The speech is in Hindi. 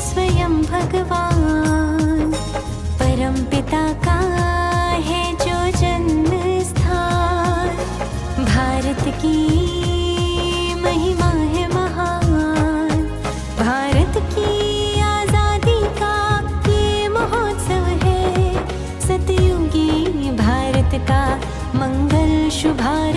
स्वयं भगवान। परम पिता का है जो जन्म स्थान, भारत की महिमा है महान। भारत की आजादी का ये महोत्सव है, सतयुगी भारत का मंगल शुभारंभ